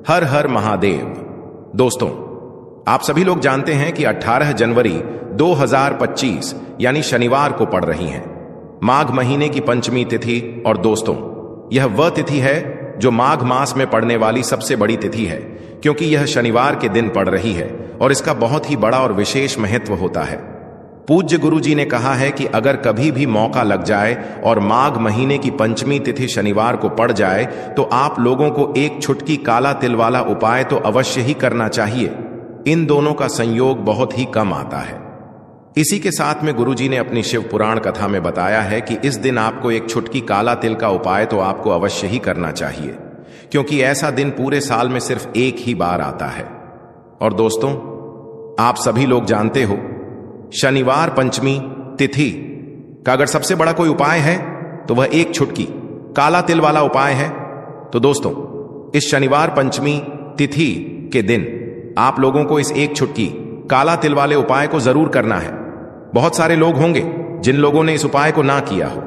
हर हर महादेव। दोस्तों, आप सभी लोग जानते हैं कि 18 जनवरी 2025 यानी शनिवार को पड़ रही है माघ महीने की पंचमी तिथि। और दोस्तों, यह वह तिथि है जो माघ मास में पड़ने वाली सबसे बड़ी तिथि है, क्योंकि यह शनिवार के दिन पड़ रही है और इसका बहुत ही बड़ा और विशेष महत्व होता है। पूज्य गुरु जी ने कहा है कि अगर कभी भी मौका लग जाए और माघ महीने की पंचमी तिथि शनिवार को पड़ जाए तो आप लोगों को एक छुटकी काला तिल वाला उपाय तो अवश्य ही करना चाहिए। इन दोनों का संयोग बहुत ही कम आता है। इसी के साथ में गुरु जी ने अपनी शिव पुराण कथा में बताया है कि इस दिन आपको एक छुटकी काला तिल का उपाय तो आपको अवश्य ही करना चाहिए, क्योंकि ऐसा दिन पूरे साल में सिर्फ एक ही बार आता है। और दोस्तों, आप सभी लोग जानते हो, शनिवार पंचमी तिथि का अगर सबसे बड़ा कोई उपाय है तो वह एक छुटकी काला तिल वाला उपाय है। तो दोस्तों, इस शनिवार पंचमी तिथि के दिन आप लोगों को इस एक छुटकी काला तिल वाले उपाय को जरूर करना है। बहुत सारे लोग होंगे जिन लोगों ने इस उपाय को ना किया हो,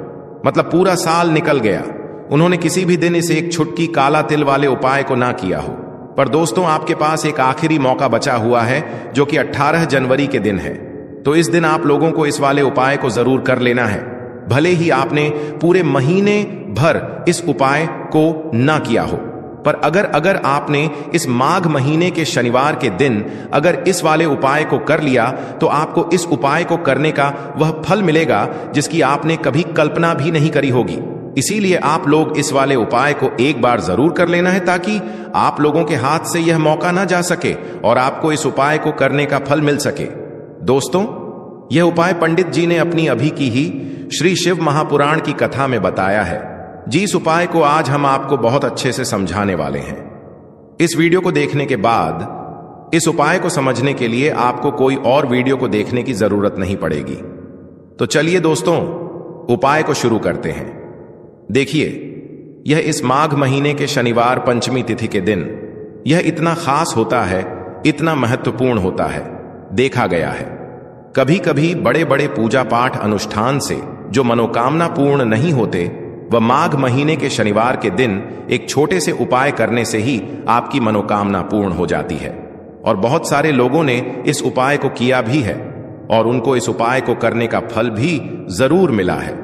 मतलब पूरा साल निकल गया, उन्होंने किसी भी दिन इस एक छुटकी काला तिल वाले उपाय को ना किया हो। पर दोस्तों, आपके पास एक आखिरी मौका बचा हुआ है जो कि 18 जनवरी के दिन है। तो इस दिन आप लोगों को इस वाले उपाय को जरूर कर लेना है, भले ही आपने पूरे महीने भर इस उपाय को ना किया हो। पर अगर आपने इस माघ महीने के शनिवार के दिन अगर इस वाले उपाय को कर लिया तो आपको इस उपाय को करने का वह फल मिलेगा जिसकी आपने कभी कल्पना भी नहीं करी होगी। इसीलिए आप लोग इस वाले उपाय को एक बार जरूर कर लेना है, ताकि आप लोगों के हाथ से यह मौका ना जा सके और आपको इस उपाय को करने का फल मिल सके। दोस्तों, यह उपाय पंडित जी ने अपनी अभी की ही श्री शिव महापुराण की कथा में बताया है। जिस उपाय को आज हम आपको बहुत अच्छे से समझाने वाले हैं। इस वीडियो को देखने के बाद इस उपाय को समझने के लिए आपको कोई और वीडियो को देखने की जरूरत नहीं पड़ेगी। तो चलिए दोस्तों, उपाय को शुरू करते हैं। देखिए, यह इस माघ महीने के शनिवार पंचमी तिथि के दिन यह इतना खास होता है, इतना महत्वपूर्ण होता है। देखा गया है कभी कभी बड़े बड़े पूजा पाठ अनुष्ठान से जो मनोकामना पूर्ण नहीं होते, वह माघ महीने के शनिवार के दिन एक छोटे से उपाय करने से ही आपकी मनोकामना पूर्ण हो जाती है। और बहुत सारे लोगों ने इस उपाय को किया भी है और उनको इस उपाय को करने का फल भी जरूर मिला है।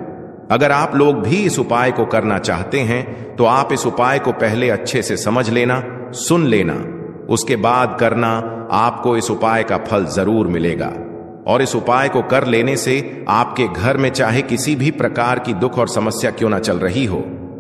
अगर आप लोग भी इस उपाय को करना चाहते हैं तो आप इस उपाय को पहले अच्छे से समझ लेना, सुन लेना, उसके बाद करना। आपको इस उपाय का फल जरूर मिलेगा। और इस उपाय को कर लेने से आपके घर में चाहे किसी भी प्रकार की दुख और समस्या क्यों ना चल रही हो,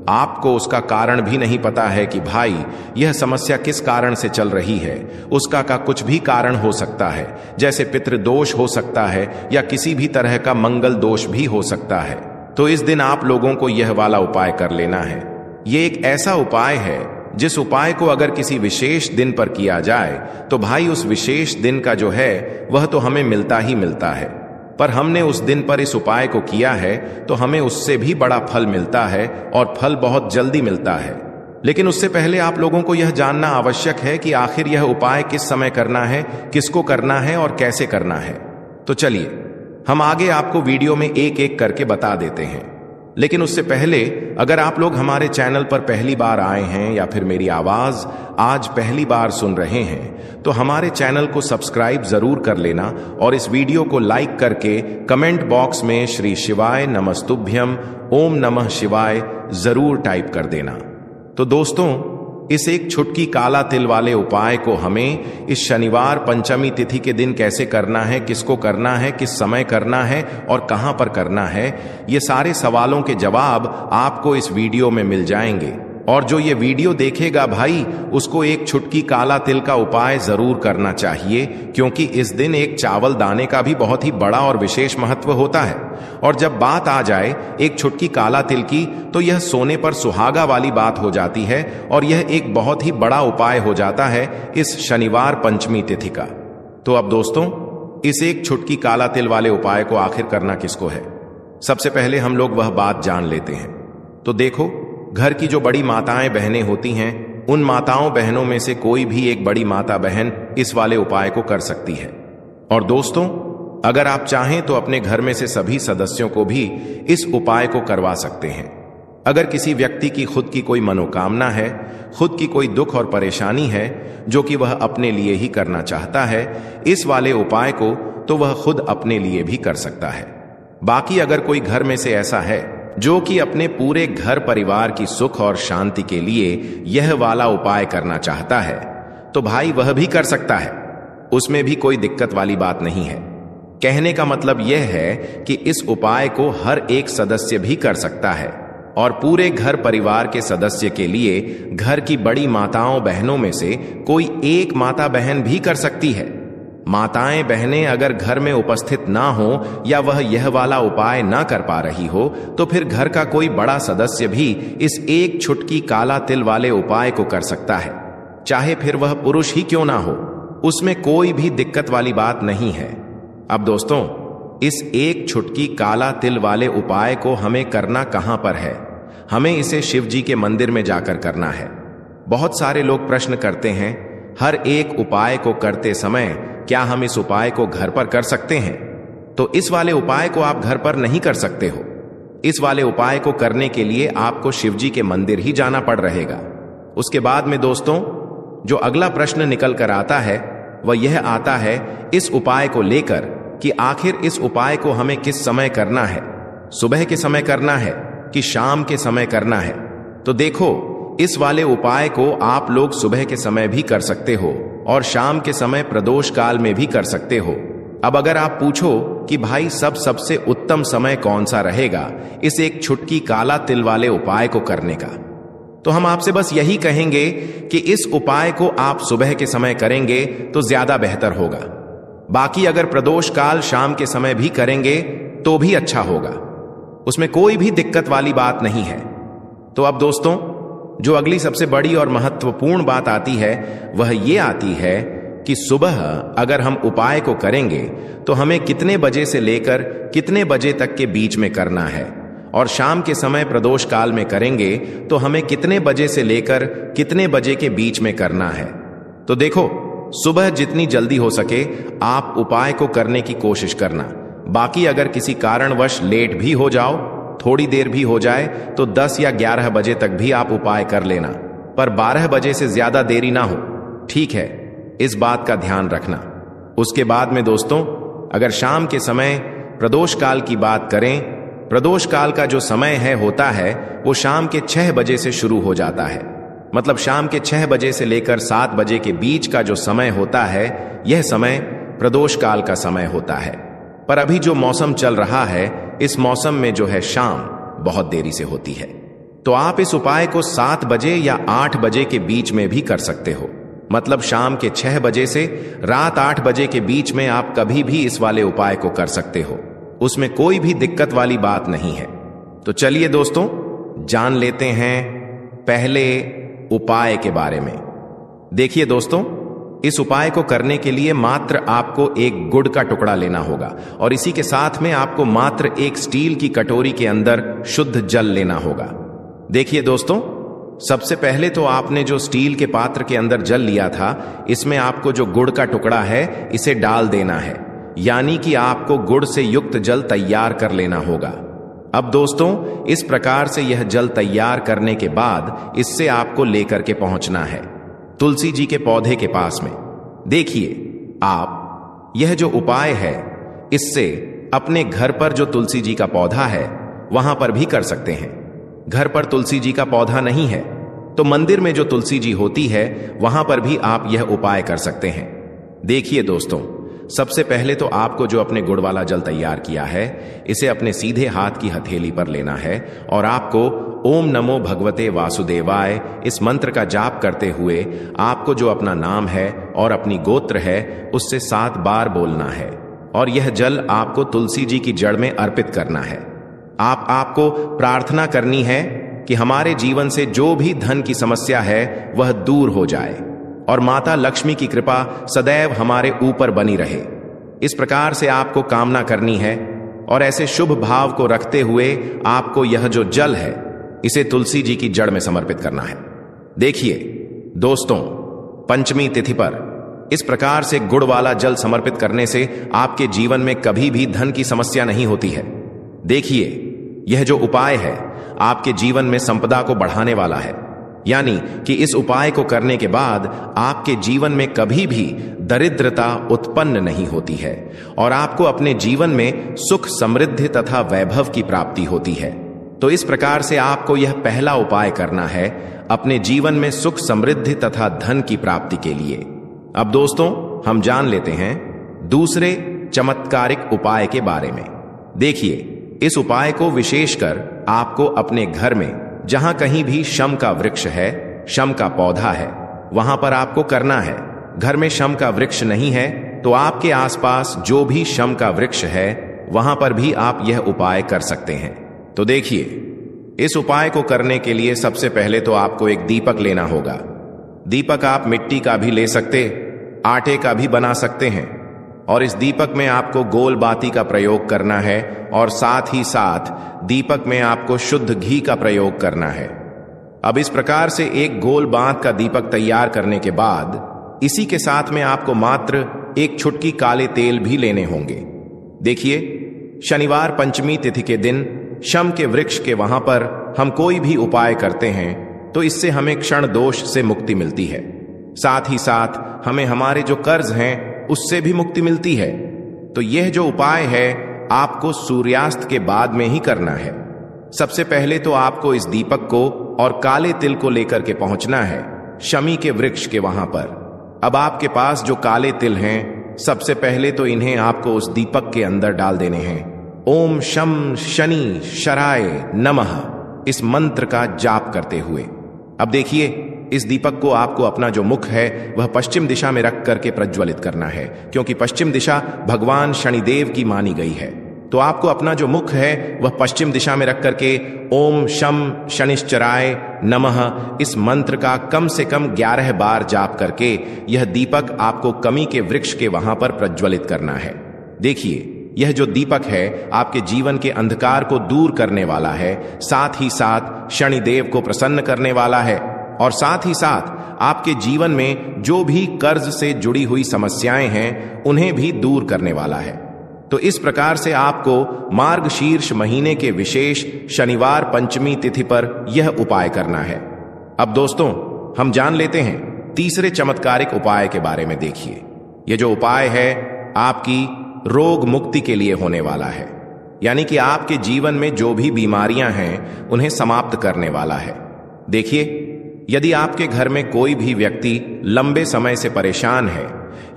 आपको उसका कारण भी नहीं पता है कि भाई यह समस्या किस कारण से चल रही है, उसका का कुछ भी कारण हो सकता है, जैसे पितृदोष हो सकता है या किसी भी तरह का मंगल दोष भी हो सकता है। तो इस दिन आप लोगों को यह वाला उपाय कर लेना है। यह एक ऐसा उपाय है जिस उपाय को अगर किसी विशेष दिन पर किया जाए तो भाई उस विशेष दिन का जो है वह तो हमें मिलता ही मिलता है। पर हमने उस दिन पर इस उपाय को किया है तो हमें उससे भी बड़ा फल मिलता है और फल बहुत जल्दी मिलता है। लेकिन उससे पहले आप लोगों को यह जानना आवश्यक है कि आखिर यह उपाय किस समय करना है, किसको करना है और कैसे करना है। तो चलिए, हम आगे आपको वीडियो में एक एक करके बता देते हैं। लेकिन उससे पहले अगर आप लोग हमारे चैनल पर पहली बार आए हैं या फिर मेरी आवाज आज पहली बार सुन रहे हैं तो हमारे चैनल को सब्सक्राइब जरूर कर लेना और इस वीडियो को लाइक करके कमेंट बॉक्स में श्री शिवाय नमस्तुभ्यम ओम नमः शिवाय जरूर टाइप कर देना। तो दोस्तों, इस एक छुटकी काला तिल वाले उपाय को हमें इस शनिवार पंचमी तिथि के दिन कैसे करना है, किसको करना है, किस समय करना है और कहां पर करना है, ये सारे सवालों के जवाब आपको इस वीडियो में मिल जाएंगे। और जो ये वीडियो देखेगा भाई, उसको एक छुटकी काला तिल का उपाय जरूर करना चाहिए, क्योंकि इस दिन एक चावल दाने का भी बहुत ही बड़ा और विशेष महत्व होता है। और जब बात आ जाए एक छुटकी काला तिल की, तो यह सोने पर सुहागा वाली बात हो जाती है और यह एक बहुत ही बड़ा उपाय हो जाता है इस शनिवार पंचमी तिथि का। तो अब दोस्तों, इस एक छुटकी काला तिल वाले उपाय को आखिर करना किसको है, सबसे पहले हम लोग वह बात जान लेते हैं। तो देखो, घर की जो बड़ी माताएं बहनें होती हैं, उन माताओं बहनों में से कोई भी एक बड़ी माता बहन इस वाले उपाय को कर सकती है। और दोस्तों, अगर आप चाहें तो अपने घर में से सभी सदस्यों को भी इस उपाय को करवा सकते हैं। अगर किसी व्यक्ति की खुद की कोई मनोकामना है, खुद की कोई दुख और परेशानी है जो कि वह अपने लिए ही करना चाहता है, इस वाले उपाय को तो वह खुद अपने लिए भी कर सकता है। बाकी अगर कोई घर में से ऐसा है जो कि अपने पूरे घर परिवार की सुख और शांति के लिए यह वाला उपाय करना चाहता है, तो भाई वह भी कर सकता है, उसमें भी कोई दिक्कत वाली बात नहीं है। कहने का मतलब यह है कि इस उपाय को हर एक सदस्य भी कर सकता है और पूरे घर परिवार के सदस्य के लिए घर की बड़ी माताओं बहनों में से कोई एक माता बहन भी कर सकती है। माताएं बहनें अगर घर में उपस्थित ना हो या वह यह वाला उपाय ना कर पा रही हो, तो फिर घर का कोई बड़ा सदस्य भी इस एक छुटकी काला तिल वाले उपाय को कर सकता है, चाहे फिर वह पुरुष ही क्यों ना हो, उसमें कोई भी दिक्कत वाली बात नहीं है। अब दोस्तों, इस एक छुटकी काला तिल वाले उपाय को हमें करना कहां पर है? हमें इसे शिव जी के मंदिर में जाकर करना है। बहुत सारे लोग प्रश्न करते हैं, हर एक उपाय को करते समय क्या हम इस उपाय को घर पर कर सकते हैं? तो इस वाले उपाय को आप घर पर नहीं कर सकते हो। इस वाले उपाय को करने के लिए आपको शिव जी के मंदिर ही जाना पड़ रहेगा। उसके बाद में दोस्तों, जो अगला प्रश्न निकल कर आता है वह यह आता है इस उपाय को लेकर कि आखिर इस उपाय को हमें किस समय करना है, सुबह के समय करना है कि शाम के समय करना है? तो देखो, इस वाले उपाय को आप लोग सुबह के समय भी कर सकते हो और शाम के समय प्रदोष काल में भी कर सकते हो। अब अगर आप पूछो कि भाई सबसे उत्तम समय कौन सा रहेगा इस एक छुटकी काला तिल वाले उपाय को करने का, तो हम आपसे बस यही कहेंगे कि इस उपाय को आप सुबह के समय करेंगे तो ज्यादा बेहतर होगा। बाकी अगर प्रदोष काल शाम के समय भी करेंगे तो भी अच्छा होगा, उसमें कोई भी दिक्कत वाली बात नहीं है। तो अब दोस्तों, जो अगली सबसे बड़ी और महत्वपूर्ण बात आती है वह ये आती है कि सुबह अगर हम उपाय को करेंगे तो हमें कितने बजे से लेकर कितने बजे तक के बीच में करना है, और शाम के समय प्रदोष काल में करेंगे तो हमें कितने बजे से लेकर कितने बजे के बीच में करना है। तो देखो, सुबह जितनी जल्दी हो सके आप उपाय को करने की कोशिश करना। बाकी अगर किसी कारणवश लेट भी हो जाओ, थोड़ी देर भी हो जाए, तो 10 या 11 बजे तक भी आप उपाय कर लेना, पर 12 बजे से ज्यादा देरी ना हो, ठीक है? इस बात का ध्यान रखना। उसके बाद में दोस्तों, अगर शाम के समय प्रदोष काल की बात करें, प्रदोष काल का जो समय होता है वो शाम के 6 बजे से शुरू हो जाता है। मतलब शाम के 6 बजे से लेकर 7 बजे के बीच का जो समय होता है, यह समय प्रदोष काल का समय होता है। पर अभी जो मौसम चल रहा है, इस मौसम में जो है शाम बहुत देरी से होती है, तो आप इस उपाय को 7 बजे या 8 बजे के बीच में भी कर सकते हो। मतलब शाम के 6 बजे से रात 8 बजे के बीच में आप कभी भी इस वाले उपाय को कर सकते हो, उसमें कोई भी दिक्कत वाली बात नहीं है। तो चलिए दोस्तों, जान लेते हैं पहले उपाय के बारे में। देखिए दोस्तों, इस उपाय को करने के लिए मात्र आपको एक गुड़ का टुकड़ा लेना होगा और इसी के साथ में आपको मात्र एक स्टील की कटोरी के अंदर शुद्ध जल लेना होगा। देखिए दोस्तों, सबसे पहले तो आपने जो स्टील के पात्र के अंदर जल लिया था, इसमें आपको जो गुड़ का टुकड़ा है इसे डाल देना है, यानी कि आपको गुड़ से युक्त जल तैयार कर लेना होगा। अब दोस्तों, इस प्रकार से यह जल तैयार करने के बाद इससे आपको लेकर के पहुंचना है तुलसी जी के पौधे के पास में। देखिए, आप यह जो उपाय है इससे अपने घर पर जो तुलसी जी का पौधा है वहां पर भी कर सकते हैं। घर पर तुलसी जी का पौधा नहीं है तो मंदिर में जो तुलसी जी होती है वहां पर भी आप यह उपाय कर सकते हैं। देखिए दोस्तों, सबसे पहले तो आपको जो अपने गुड़ वाला जल तैयार किया है इसे अपने सीधे हाथ की हथेली पर लेना है और आपको ओम नमो भगवते वासुदेवाय इस मंत्र का जाप करते हुए आपको जो अपना नाम है और अपनी गोत्र है उससे 7 बार बोलना है और यह जल आपको तुलसी जी की जड़ में अर्पित करना है। आपको प्रार्थना करनी है कि हमारे जीवन से जो भी धन की समस्या है वह दूर हो जाए और माता लक्ष्मी की कृपा सदैव हमारे ऊपर बनी रहे। इस प्रकार से आपको कामना करनी है और ऐसे शुभ भाव को रखते हुए आपको यह जो जल है इसे तुलसी जी की जड़ में समर्पित करना है। देखिए दोस्तों, पंचमी तिथि पर इस प्रकार से गुड़ वाला जल समर्पित करने से आपके जीवन में कभी भी धन की समस्या नहीं होती है। देखिए, यह जो उपाय है आपके जीवन में संपदा को बढ़ाने वाला है। यानी कि इस उपाय को करने के बाद आपके जीवन में कभी भी दरिद्रता उत्पन्न नहीं होती है और आपको अपने जीवन में सुख, समृद्धि तथा वैभव की प्राप्ति होती है। तो इस प्रकार से आपको यह पहला उपाय करना है अपने जीवन में सुख, समृद्धि तथा धन की प्राप्ति के लिए। अब दोस्तों, हम जान लेते हैं दूसरे चमत्कारिक उपाय के बारे में। देखिए, इस उपाय को विशेषकर आपको अपने घर में जहां कहीं भी शम का वृक्ष है, शम का पौधा है, वहां पर आपको करना है। घर में शम का वृक्ष नहीं है तो आपके आसपास जो भी शम का वृक्ष है वहां पर भी आप यह उपाय कर सकते हैं। तो देखिए, इस उपाय को करने के लिए सबसे पहले तो आपको एक दीपक लेना होगा। दीपक आप मिट्टी का भी ले सकते, आटे का भी बना सकते हैं और इस दीपक में आपको गोल बाती का प्रयोग करना है और साथ ही साथ दीपक में आपको शुद्ध घी का प्रयोग करना है। अब इस प्रकार से एक गोल बात का दीपक तैयार करने के बाद इसी के साथ में आपको मात्र एक चुटकी काले तेल भी लेने होंगे। देखिए, शनिवार पंचमी तिथि के दिन शम के वृक्ष के वहां पर हम कोई भी उपाय करते हैं तो इससे हमें क्षण दोष से मुक्ति मिलती है। साथ ही साथ हमें हमारे जो कर्ज हैं उससे भी मुक्ति मिलती है। तो यह जो उपाय है आपको सूर्यास्त के बाद में ही करना है। सबसे पहले तो आपको इस दीपक को और काले तिल को लेकर के पहुंचना है शमी के वृक्ष के वहां पर। अब आपके पास जो काले तिल हैं, सबसे पहले तो इन्हें आपको उस दीपक के अंदर डाल देने हैं। ओम शम शनि शराय नमः इस मंत्र का जाप करते हुए। अब देखिए, इस दीपक को आपको अपना जो मुख है वह पश्चिम दिशा में रख करके प्रज्वलित करना है, क्योंकि पश्चिम दिशा भगवान शनिदेव की मानी गई है। तो आपको अपना जो मुख है वह पश्चिम दिशा में रख करके ओम शम शनिश्चराय नमः इस मंत्र का कम से कम 11 बार जाप करके यह दीपक आपको कमी के वृक्ष के वहां पर प्रज्वलित करना है। देखिए, यह जो दीपक है आपके जीवन के अंधकार को दूर करने वाला है, साथ ही साथ शनिदेव को प्रसन्न करने वाला है और साथ ही साथ आपके जीवन में जो भी कर्ज से जुड़ी हुई समस्याएं हैं उन्हें भी दूर करने वाला है। तो इस प्रकार से आपको मार्गशीर्ष महीने के विशेष शनिवार पंचमी तिथि पर यह उपाय करना है। अब दोस्तों, हम जान लेते हैं तीसरे चमत्कारिक उपाय के बारे में। देखिए, यह जो उपाय है आपकी रोग मुक्ति के लिए होने वाला है, यानी कि आपके जीवन में जो भी बीमारियां हैं उन्हें समाप्त करने वाला है। देखिए, यदि आपके घर में कोई भी व्यक्ति लंबे समय से परेशान है,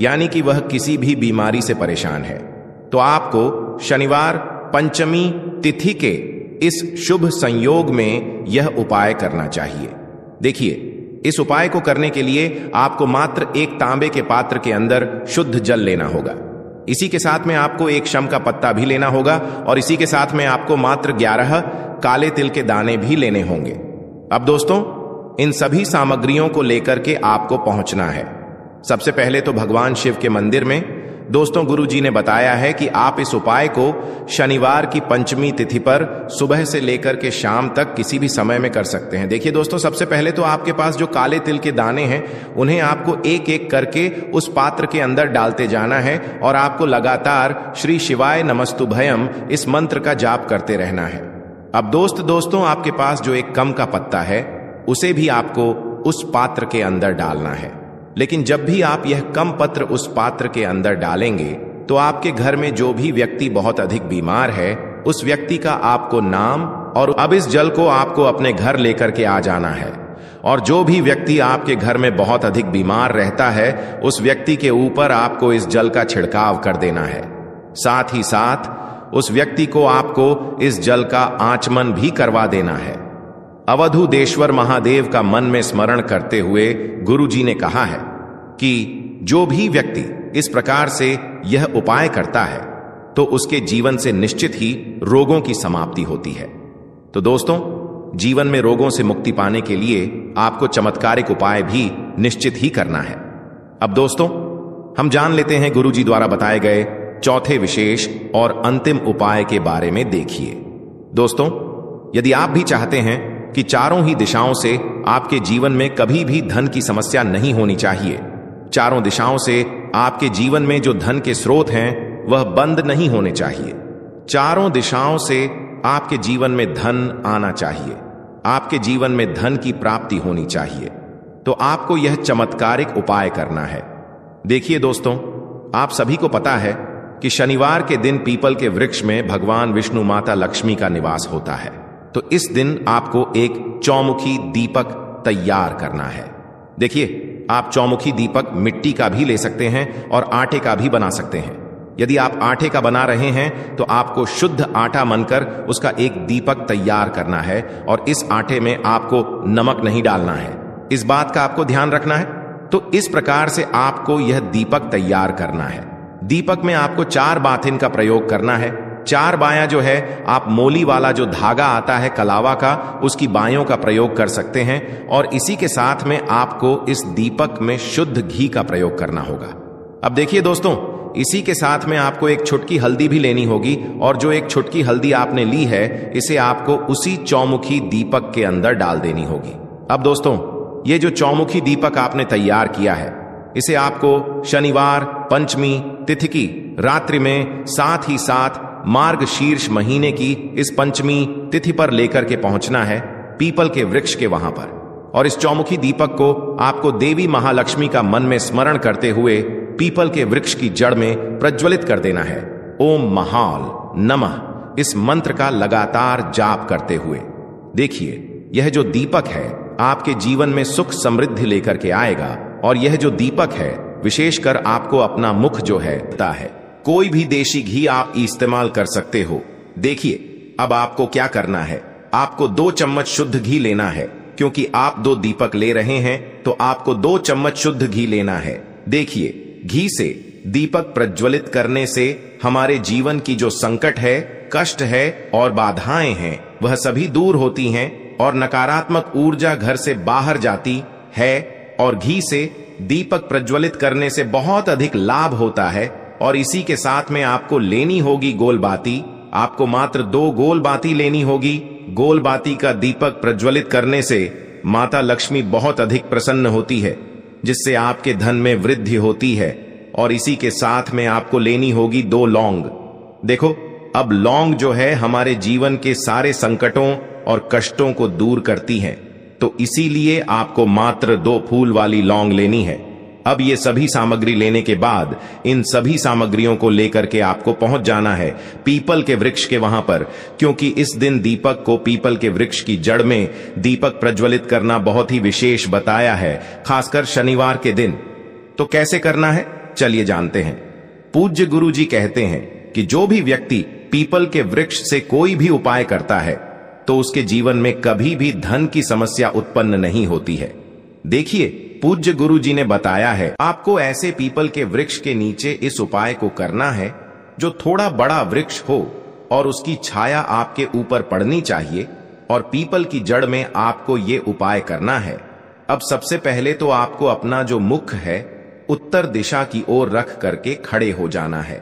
यानी कि वह किसी भी बीमारी से परेशान है, तो आपको शनिवार पंचमी तिथि के इस शुभ संयोग में यह उपाय करना चाहिए। देखिए, इस उपाय को करने के लिए आपको मात्र एक तांबे के पात्र के अंदर शुद्ध जल लेना होगा। इसी के साथ में आपको एक शम का पत्ता भी लेना होगा और इसी के साथ में आपको मात्र 11 काले तिल के दाने भी लेने होंगे। अब दोस्तों, इन सभी सामग्रियों को लेकर के आपको पहुंचना है। सबसे पहले तो भगवान शिव के मंदिर में। दोस्तों, गुरु जी ने बताया है कि आप इस उपाय को शनिवार की पंचमी तिथि पर सुबह से लेकर के शाम तक किसी भी समय में कर सकते हैं। देखिए दोस्तों, सबसे पहले तो आपके पास जो काले तिल के दाने हैं उन्हें आपको एक एक करके उस पात्र के अंदर डालते जाना है और आपको लगातार श्री शिवाय नमस्तुभयम इस मंत्र का जाप करते रहना है। अब दोस्तों, आपके पास जो एक कम का पत्ता है उसे भी आपको उस पात्र के अंदर डालना है। लेकिन जब भी आप यह कम पत्र उस पात्र के अंदर डालेंगे तो आपके घर में जो भी व्यक्ति बहुत अधिक बीमार है उस व्यक्ति का आपको नाम और अब इस जल को आपको अपने घर लेकर के आ जाना है। और जो भी व्यक्ति आपके घर में बहुत अधिक बीमार रहता है उस व्यक्ति के ऊपर आपको इस जल का छिड़काव कर देना है। साथ ही साथ उस व्यक्ति को आपको इस जल का आचमन भी करवा देना है। अवधूतेश्वर महादेव का मन में स्मरण करते हुए गुरु जी ने कहा है कि जो भी व्यक्ति इस प्रकार से यह उपाय करता है तो उसके जीवन से निश्चित ही रोगों की समाप्ति होती है। तो दोस्तों, जीवन में रोगों से मुक्ति पाने के लिए आपको चमत्कारिक उपाय भी निश्चित ही करना है। अब दोस्तों, हम जान लेते हैं गुरु जी द्वारा बताए गए चौथे विशेष और अंतिम उपाय के बारे में। देखिए दोस्तों, यदि आप भी चाहते हैं कि चारों ही दिशाओं से आपके जीवन में कभी भी धन की समस्या नहीं होनी चाहिए, चारों दिशाओं से आपके जीवन में जो धन के स्रोत हैं वह बंद नहीं होने चाहिए, चारों दिशाओं से आपके जीवन में धन आना चाहिए, आपके जीवन में धन की प्राप्ति होनी चाहिए, तो आपको यह चमत्कारिक उपाय करना है। देखिए दोस्तों, आप सभी को पता है कि शनिवार के दिन पीपल के वृक्ष में भगवान विष्णु माता लक्ष्मी का निवास होता है। तो इस दिन आपको एक चौमुखी दीपक तैयार करना है। देखिए, आप चौमुखी दीपक मिट्टी का भी ले सकते हैं और आटे का भी बना सकते हैं। यदि आप आटे का बना रहे हैं तो आपको शुद्ध आटा मनकर उसका एक दीपक तैयार करना है और इस आटे में आपको नमक नहीं डालना है। इस बात का आपको ध्यान रखना है। तो इस प्रकार से आपको यह दीपक तैयार करना है। दीपक में आपको 4 बाथिन का प्रयोग करना है। 4 बायां जो है, आप मोली वाला जो धागा आता है कलावा का, उसकी बायों का प्रयोग कर सकते हैं और इसी के साथ में आपको इस दीपक में शुद्ध घी का प्रयोग करना होगा। अब देखिए दोस्तों, इसी के साथ में आपको एक छुटकी हल्दी भी लेनी होगी और जो एक छुटकी हल्दी आपने ली है, इसे आपको उसी चौमुखी दीपक के अंदर डाल देनी होगी। अब दोस्तों, ये जो चौमुखी दीपक आपने तैयार किया है, इसे आपको शनिवार पंचमी तिथि की रात्रि में, साथ ही साथ मार्गशीर्ष महीने की इस पंचमी तिथि पर लेकर के पहुंचना है पीपल के वृक्ष के वहां पर। और इस चौमुखी दीपक को आपको देवी महालक्ष्मी का मन में स्मरण करते हुए पीपल के वृक्ष की जड़ में प्रज्वलित कर देना है। ओम महाल नमः इस मंत्र का लगातार जाप करते हुए। देखिए, यह जो दीपक है आपके जीवन में सुख समृद्धि लेकर के आएगा और यह जो दीपक है विशेषकर आपको अपना मुख जो है पता है। कोई भी देशी घी आप इस्तेमाल कर सकते हो। देखिए, अब आपको क्या करना है, आपको 2 चम्मच शुद्ध घी लेना है। क्योंकि आप 2 दीपक ले रहे हैं तो आपको 2 चम्मच शुद्ध घी लेना है। देखिए, घी से दीपक प्रज्वलित करने से हमारे जीवन की जो संकट है, कष्ट है और बाधाएं हैं, वह सभी दूर होती हैं और नकारात्मक ऊर्जा घर से बाहर जाती है। और घी से दीपक प्रज्वलित करने से बहुत अधिक लाभ होता है। और इसी के साथ में आपको लेनी होगी गोल बाती। आपको मात्र 2 गोल बाती लेनी होगी। गोल बाती का दीपक प्रज्वलित करने से माता लक्ष्मी बहुत अधिक प्रसन्न होती है, जिससे आपके धन में वृद्धि होती है। और इसी के साथ में आपको लेनी होगी 2 लौंग। देखो, अब लौंग जो है हमारे जीवन के सारे संकटों और कष्टों को दूर करती है, तो इसीलिए आपको मात्र 2 फूल वाली लौंग लेनी है। अब ये सभी सामग्री लेने के बाद इन सभी सामग्रियों को लेकर के आपको पहुंच जाना है पीपल के वृक्ष के वहां पर, क्योंकि इस दिन दीपक को पीपल के वृक्ष की जड़ में दीपक प्रज्वलित करना बहुत ही विशेष बताया है, खासकर शनिवार के दिन। तो कैसे करना है, चलिए जानते हैं। पूज्य गुरु जी कहते हैं कि जो भी व्यक्ति पीपल के वृक्ष से कोई भी उपाय करता है तो उसके जीवन में कभी भी धन की समस्या उत्पन्न नहीं होती है। देखिए, पूज्य गुरु जी ने बताया है आपको ऐसे पीपल के वृक्ष के नीचे इस उपाय को करना है जो थोड़ा बड़ा वृक्ष हो और उसकी छाया आपके ऊपर पड़नी चाहिए और पीपल की जड़ में आपको ये उपाय करना है। अब सबसे पहले तो आपको अपना जो मुख है उत्तर दिशा की ओर रख करके खड़े हो जाना है।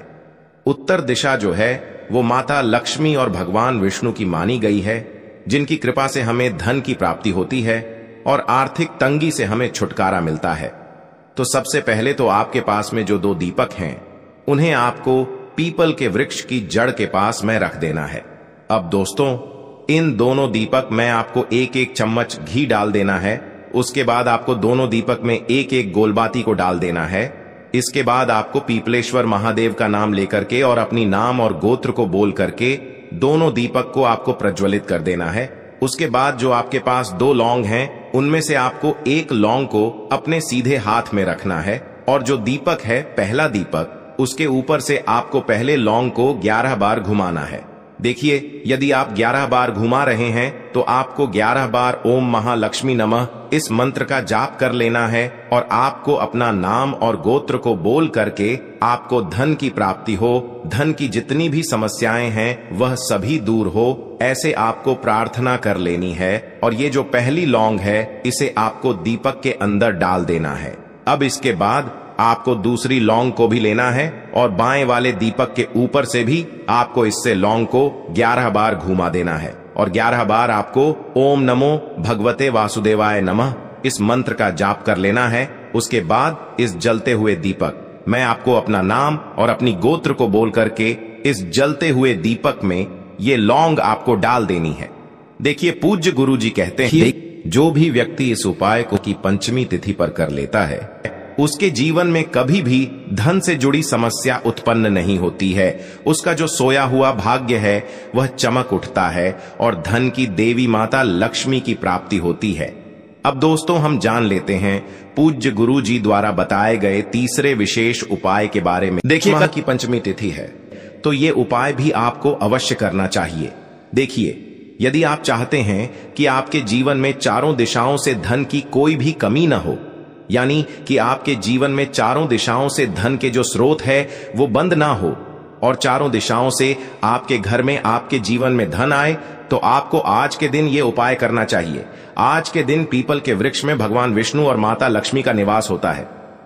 उत्तर दिशा जो है वो माता लक्ष्मी और भगवान विष्णु की मानी गई है, जिनकी कृपा से हमें धन की प्राप्ति होती है और आर्थिक तंगी से हमें छुटकारा मिलता है। तो सबसे पहले तो आपके पास में जो 2 दीपक हैं उन्हें आपको पीपल के वृक्ष की जड़ के पास में रख देना है। अब दोस्तों, इन दोनों दीपक में आपको 1-1 चम्मच घी डाल देना है। उसके बाद आपको दोनों दीपक में 1-1 गोलबाती को डाल देना है। इसके बाद आपको पीपलेश्वर महादेव का नाम लेकर के और अपनी नाम और गोत्र को बोल करके दोनों दीपक को आपको प्रज्वलित कर देना है। उसके बाद जो आपके पास 2 लौंग हैं, उनमें से आपको 1 लौंग को अपने सीधे हाथ में रखना है और जो दीपक है, पहला दीपक, उसके ऊपर से आपको पहले लौंग को 11 बार घुमाना है। देखिए, यदि आप 11 बार घुमा रहे हैं तो आपको 11 बार ओम महालक्ष्मी नमः इस मंत्र का जाप कर लेना है और आपको अपना नाम और गोत्र को बोल करके आपको धन की प्राप्ति हो, धन की जितनी भी समस्याएं हैं वह सभी दूर हो, ऐसे आपको प्रार्थना कर लेनी है। और ये जो पहली लौंग है इसे आपको दीपक के अंदर डाल देना है। अब इसके बाद आपको दूसरी लौंग को भी लेना है और बाएं वाले दीपक के ऊपर से भी आपको इससे लौंग को 11 बार घुमा देना है और 11 बार आपको ओम नमो भगवते वासुदेवाय नमः इस मंत्र का जाप कर लेना है। उसके बाद इस जलते हुए दीपक, मैं आपको अपना नाम और अपनी गोत्र को बोल करके इस जलते हुए दीपक में ये लौंग आपको डाल देनी है। देखिए पूज्य गुरुजी कहते हैं, जो भी व्यक्ति इस उपाय को की पंचमी तिथि पर कर लेता है, उसके जीवन में कभी भी धन से जुड़ी समस्या उत्पन्न नहीं होती है। उसका जो सोया हुआ भाग्य है वह चमक उठता है और धन की देवी माता लक्ष्मी की प्राप्ति होती है। अब दोस्तों हम जान लेते हैं पूज्य गुरुजी द्वारा बताए गए तीसरे विशेष उपाय के बारे में। देखिए कल की पंचमी तिथि है, तो ये उपाय भी आपको अवश्य करना चाहिए। देखिए, यदि आप चाहते हैं कि आपके जीवन में चारों दिशाओं से धन की कोई भी कमी न हो, यानी कि आपके जीवन में चारों दिशाओं से धन के जो स्रोत है वो बंद ना हो और चारों दिशाओं से आपके घर में, आपके जीवन में धन आए, तो आपको आज के दिन ये उपाय करना चाहिए। आज के दिन पीपल के वृक्ष में भगवान विष्णु और माता लक्ष्मी का निवास होता है।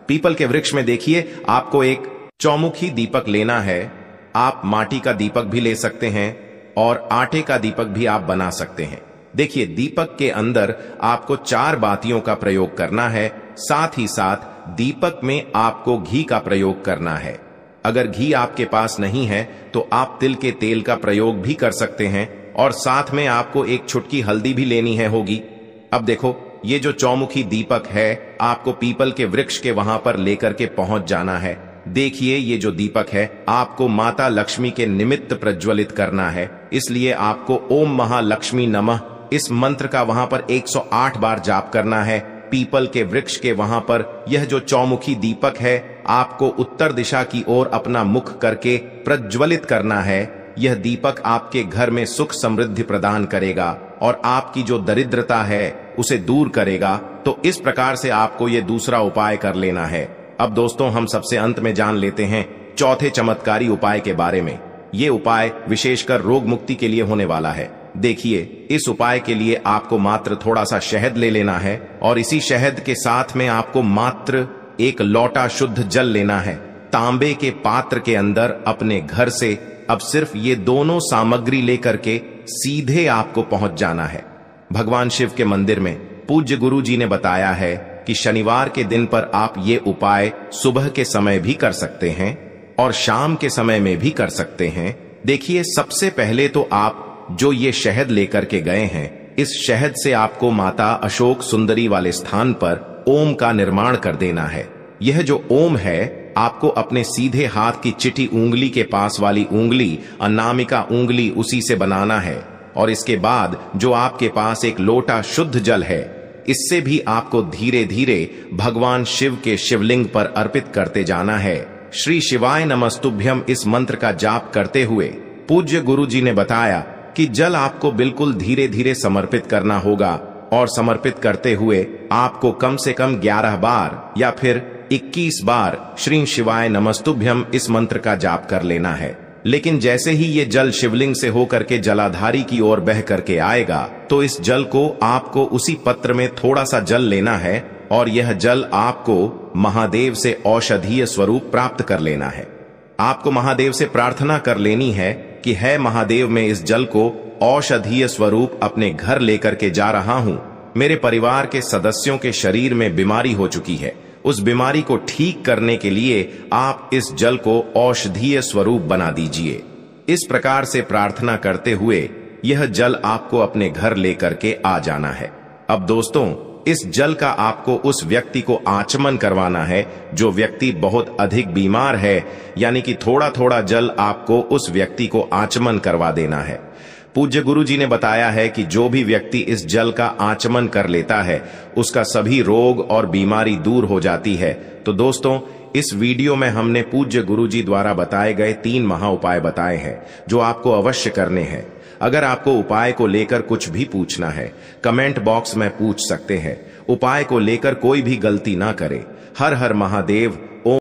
पीपल के वृक्ष में देखिए आपको एक चौमुखी दीपक लेना है। आप माटी का दीपक भी ले सकते हैं और आटे का दीपक भी आप बना सकते हैं। देखिए दीपक के अंदर आपको 4 बातियों का प्रयोग करना है। साथ ही साथ दीपक में आपको घी का प्रयोग करना है। अगर घी आपके पास नहीं है तो आप तिल के तेल का प्रयोग भी कर सकते हैं और साथ में आपको एक चुटकी हल्दी भी लेनी है होगी। अब देखो ये जो चौमुखी दीपक है आपको पीपल के वृक्ष के वहां पर लेकर के पहुंच जाना है। देखिए ये जो दीपक है आपको माता लक्ष्मी के निमित्त प्रज्वलित करना है, इसलिए आपको ओम महालक्ष्मी नमः इस मंत्र का वहां पर 108 बार जाप करना है। पीपल के वृक्ष के वहां पर यह जो चौमुखी दीपक है आपको उत्तर दिशा की ओर अपना मुख करके प्रज्वलित करना है। यह दीपक आपके घर में सुख समृद्धि प्रदान करेगा और आपकी जो दरिद्रता है उसे दूर करेगा। तो इस प्रकार से आपको यह दूसरा उपाय कर लेना है। अब दोस्तों हम सबसे अंत में जान लेते हैं चौथे चमत्कारी उपाय के बारे में। ये उपाय विशेषकर रोग मुक्ति के लिए होने वाला है। देखिए इस उपाय के लिए आपको मात्र थोड़ा सा शहद ले लेना है और इसी शहद के साथ में आपको मात्र एक लोटा शुद्ध जल लेना है। तांबे के पात्र के अंदर अपने घर से अब सिर्फ ये दोनों सामग्री लेकर के सीधे आपको पहुंच जाना है भगवान शिव के मंदिर में। पूज्य गुरुजी ने बताया है कि शनिवार के दिन पर आप ये उपाय सुबह के समय भी कर सकते हैं और शाम के समय में भी कर सकते हैं। देखिए सबसे पहले तो आप जो ये शहद लेकर के गए हैं, इस शहद से आपको माता अशोक सुंदरी वाले स्थान पर ओम का निर्माण कर देना है। यह जो ओम है आपको अपने सीधे हाथ की चिटी उंगली के पास वाली उंगली, अनामिका उंगली, उसी से बनाना है। और इसके बाद जो आपके पास एक लोटा शुद्ध जल है, इससे भी आपको धीरे धीरे भगवान शिव के शिवलिंग पर अर्पित करते जाना है। श्री शिवाय नमस्तुभ्यम इस मंत्र का जाप करते हुए पूज्य गुरुजी ने बताया कि जल आपको बिल्कुल धीरे धीरे समर्पित करना होगा और समर्पित करते हुए आपको कम से कम 11 बार या फिर 21 बार श्री शिवाय नमस्तुभ्यम इस मंत्र का जाप कर लेना है। लेकिन जैसे ही ये जल शिवलिंग से होकर के जलाधारी की ओर बह करके आएगा तो इस जल को आपको उसी पत्र में थोड़ा सा जल लेना है और यह जल आपको महादेव से औषधीय स्वरूप प्राप्त कर लेना है। आपको महादेव से प्रार्थना कर लेनी है कि है महादेव, मैं इस जल को औषधीय स्वरूप अपने घर लेकर के जा रहा हूं। मेरे परिवार के सदस्यों के शरीर में बीमारी हो चुकी है, उस बीमारी को ठीक करने के लिए आप इस जल को औषधीय स्वरूप बना दीजिए। इस प्रकार से प्रार्थना करते हुए यह जल आपको अपने घर लेकर के आ जाना है। अब दोस्तों इस जल का आपको उस व्यक्ति को आचमन करवाना है जो व्यक्ति बहुत अधिक बीमार है, यानी कि थोड़ा थोड़ा जल आपको उस व्यक्ति को आचमन करवा देना है। पूज्य गुरुजी ने बताया है कि जो भी व्यक्ति इस जल का आचमन कर लेता है उसका सभी रोग और बीमारी दूर हो जाती है। तो दोस्तों इस वीडियो में हमने पूज्य गुरुजी द्वारा बताए गए 3 महा उपाय बताए हैं जो आपको अवश्य करने हैं। अगर आपको उपाय को लेकर कुछ भी पूछना है कमेंट बॉक्स में पूछ सकते हैं। उपाय को लेकर कोई भी गलती ना करें। हर हर महादेव।